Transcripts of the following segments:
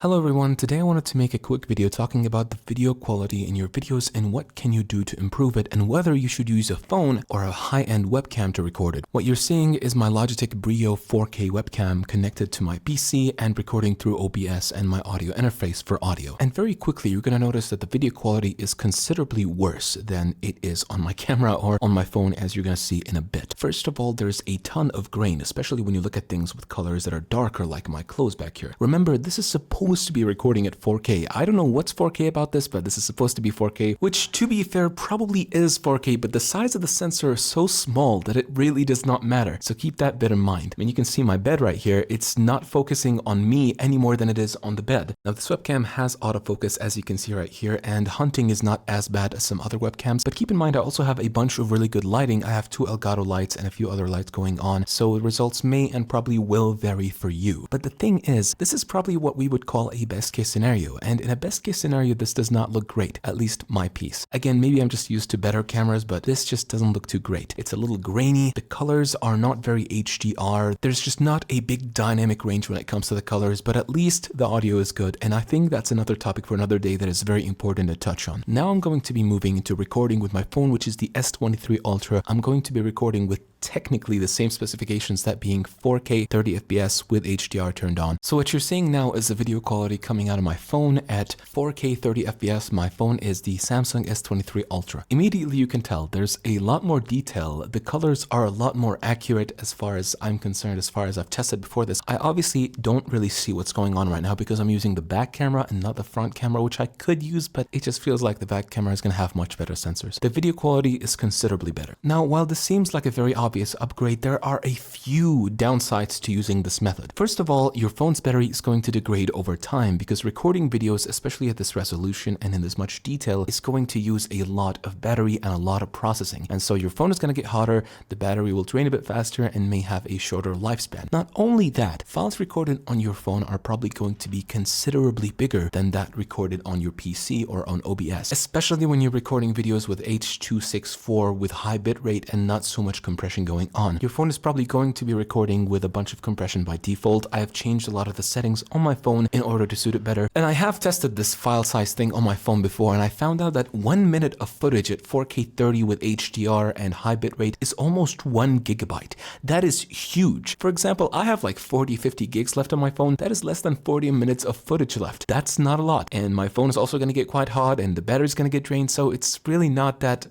Hello everyone, today I wanted to make a quick video talking about the video quality in your videos and what can you do to improve it and whether you should use a phone or a high-end webcam to record it. What you're seeing is my Logitech Brio 4K webcam connected to my PC and recording through OBS and my audio interface for audio. And very quickly you're going to notice that the video quality is considerably worse than it is on my camera or on my phone, as you're going to see in a bit. First of all, there's a ton of grain, especially when you look at things with colors that are darker like my clothes back here. Remember, this is supposed to be recording at 4K. I don't know what's 4K about this, but this is supposed to be 4K, which to be fair probably is 4K, but the size of the sensor is so small that it really does not matter. So keep that bit in mind. I mean, you can see my bed right here. It's not focusing on me any more than it is on the bed. Now this webcam has autofocus, as you can see right here, and hunting is not as bad as some other webcams, but keep in mind I also have a bunch of really good lighting. I have two Elgato lights and a few other lights going on, so the results may and probably will vary for you. But the thing is, this is probably what we would call a best case scenario, and in a best case scenario this does not look great, at least my piece. Again, maybe I'm just used to better cameras, but this just doesn't look too great. It's a little grainy, the colors are not very HDR, there's just not a big dynamic range when it comes to the colors, but at least the audio is good, and I think that's another topic for another day that is very important to touch on. Now I'm going to be moving into recording with my phone, which is the S23 Ultra. I'm going to be recording with technically the same specifications, that being 4K 30 FPS with HDR turned on. So what you're seeing now is the video quality coming out of my phone at 4K 30 FPS. My phone is the Samsung S23 Ultra. Immediately you can tell there's a lot more detail. The colors are a lot more accurate as far as I'm concerned, as far as I've tested before this. I obviously don't really see what's going on right now because I'm using the back camera and not the front camera, which I could use, but it just feels like the back camera is going to have much better sensors. The video quality is considerably better. Now, while this seems like a very obvious upgrade, there are a few downsides to using this method. First of all, your phone's battery is going to degrade over time because recording videos, especially at this resolution and in this much detail, is going to use a lot of battery and a lot of processing. And so your phone is going to get hotter, the battery will drain a bit faster and may have a shorter lifespan. Not only that, files recorded on your phone are probably going to be considerably bigger than that recorded on your PC or on OBS, especially when you're recording videos with H.264 with high bitrate and not so much compression going on. Your phone is probably going to be recording with a bunch of compression by default. I have changed a lot of the settings on my phone in order to suit it better. And I have tested this file size thing on my phone before, and I found out that 1 minute of footage at 4K 30 with HDR and high bitrate is almost 1 gigabyte. That is huge. For example, I have like 40-50 gigs left on my phone. That is less than 40 minutes of footage left. That's not a lot. And my phone is also going to get quite hot and the battery's going to get drained, so it's really not that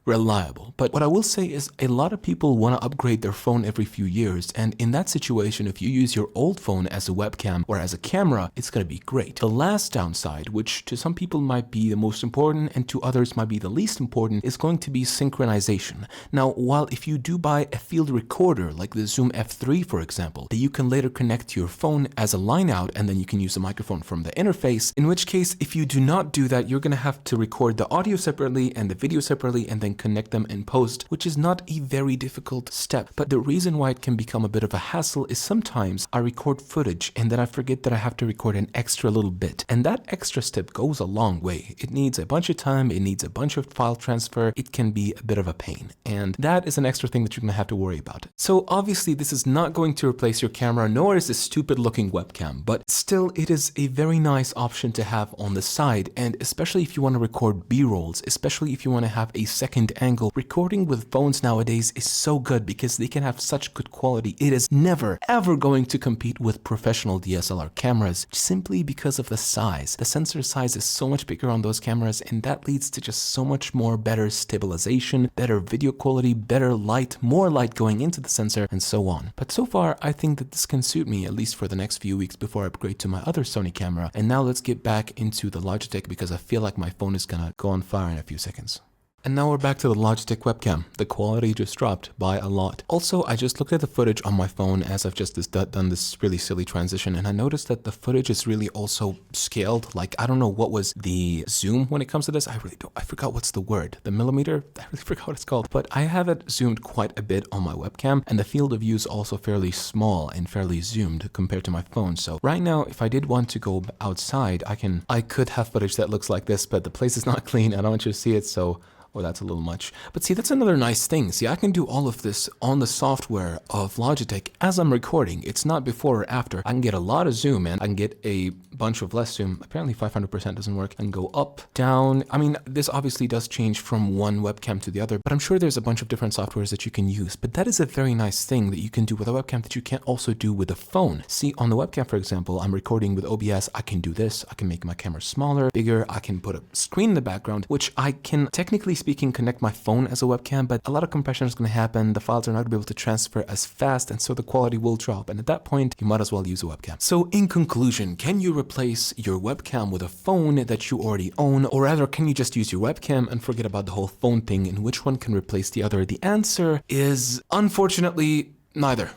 reliable. But what I will say is a lot of people want to upgrade their phone every few years, and in that situation, if you use your old phone as a webcam or as a camera, it's going to be great. The last downside, which to some people might be the most important and to others might be the least important, is going to be synchronization. Now, while if you do buy a field recorder like the Zoom F3 for example, that you can later connect to your phone as a line out and then you can use the microphone from the interface, in which case if you do not do that, you're going to have to record the audio separately and the video separately and then connect them in post, which is not a very difficult step. But the reason why it can become a bit of a hassle is sometimes I record footage and then I forget that I have to record an extra little bit. And that extra step goes a long way. It needs a bunch of time, it needs a bunch of file transfer, it can be a bit of a pain. And that is an extra thing that you're gonna have to worry about. So obviously this is not going to replace your camera, nor is this stupid looking webcam, but still it is a very nice option to have on the side. And especially if you want to record B-rolls, especially if you want to have a second angle, recording with phones nowadays is so good because they can have such good quality. It is never ever going to compete with professional DSLR cameras simply because of the size. The sensor size is so much bigger on those cameras, and that leads to just so much more better stabilization, better video quality, better light, more light going into the sensor, and so on. But so far I think that this can suit me at least for the next few weeks before I upgrade to my other Sony camera. And now let's get back into the Logitech because I feel like my phone is gonna go on fire in a few seconds. And now we're back to the Logitech webcam. The quality just dropped by a lot. Also, I just looked at the footage on my phone as I've just done this really silly transition, and I noticed that the footage is really also scaled. Like, I don't know what was the zoom when it comes to this. I really don't. I forgot what's the word. The millimeter? I really forgot what it's called. But I have it zoomed quite a bit on my webcam, and the field of view is also fairly small and fairly zoomed compared to my phone. So right now, if I did want to go outside, I could have footage that looks like this, but the place is not clean. I don't want you to see it, so or that's a little much. But see, that's another nice thing. See, I can do all of this on the software of Logitech as I'm recording. It's not before or after. I can get a lot of zoom in. I can get a bunch of less zoom. Apparently 500% doesn't work. And go up, down. I mean, this obviously does change from one webcam to the other, but I'm sure there's a bunch of different softwares that you can use. But that is a very nice thing that you can do with a webcam that you can't also do with a phone. See, on the webcam, for example, I'm recording with OBS. I can do this. I can make my camera smaller, bigger. I can put a screen in the background, which I can, technically speaking, connect my phone as a webcam, but a lot of compression is going to happen. The files are not going to be able to transfer as fast, and so the quality will drop. And at that point, you might as well use a webcam. So in conclusion, can you replace your webcam with a phone that you already own? Or rather, can you just use your webcam and forget about the whole phone thing, and which one can replace the other? The answer is, unfortunately, neither.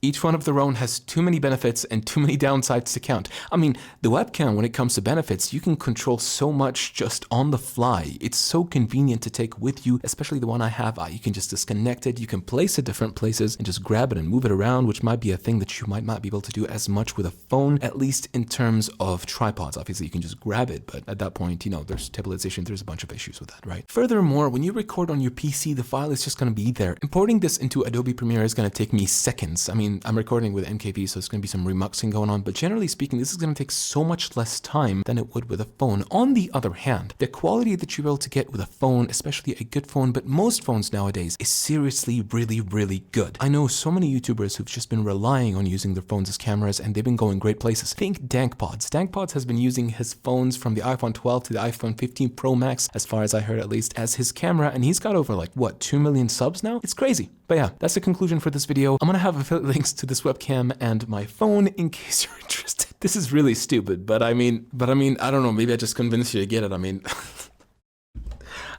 Each one of their own has too many benefits and too many downsides to count. I mean, the webcam, when it comes to benefits, you can control so much just on the fly. It's so convenient to take with you, especially the one I have. You can just disconnect it. You can place it different places and just grab it and move it around, which might be a thing that you might not be able to do as much with a phone, at least in terms of tripods. Obviously, you can just grab it, but at that point, you know, there's stabilization. There's a bunch of issues with that, right? Furthermore, when you record on your PC, the file is just going to be there. Importing this into Adobe Premiere is going to take me seconds. I mean, I'm recording with MKV, so it's going to be some remuxing going on, but generally speaking, this is going to take so much less time than it would with a phone. On the other hand, the quality that you're able to get with a phone, especially a good phone, but most phones nowadays, is seriously really, really good. I know so many YouTubers who've just been relying on using their phones as cameras, and they've been going great places. Think DankPods. DankPods has been using his phones from the iPhone 12 to the iPhone 15 Pro Max, as far as I heard at least, as his camera, and he's got over like, what, 2 million subs now? It's crazy. But yeah, that's the conclusion for this video. I'm gonna have affiliate links to this webcam and my phone in case you're interested. This is really stupid, but I mean, I don't know, maybe I just convinced you to get it. I mean,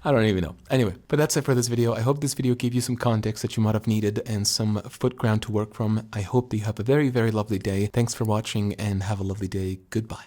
I don't even know. Anyway, but that's it for this video. I hope this video gave you some context that you might have needed and some foot ground to work from. I hope that you have a very, very lovely day. Thanks for watching and have a lovely day. Goodbye.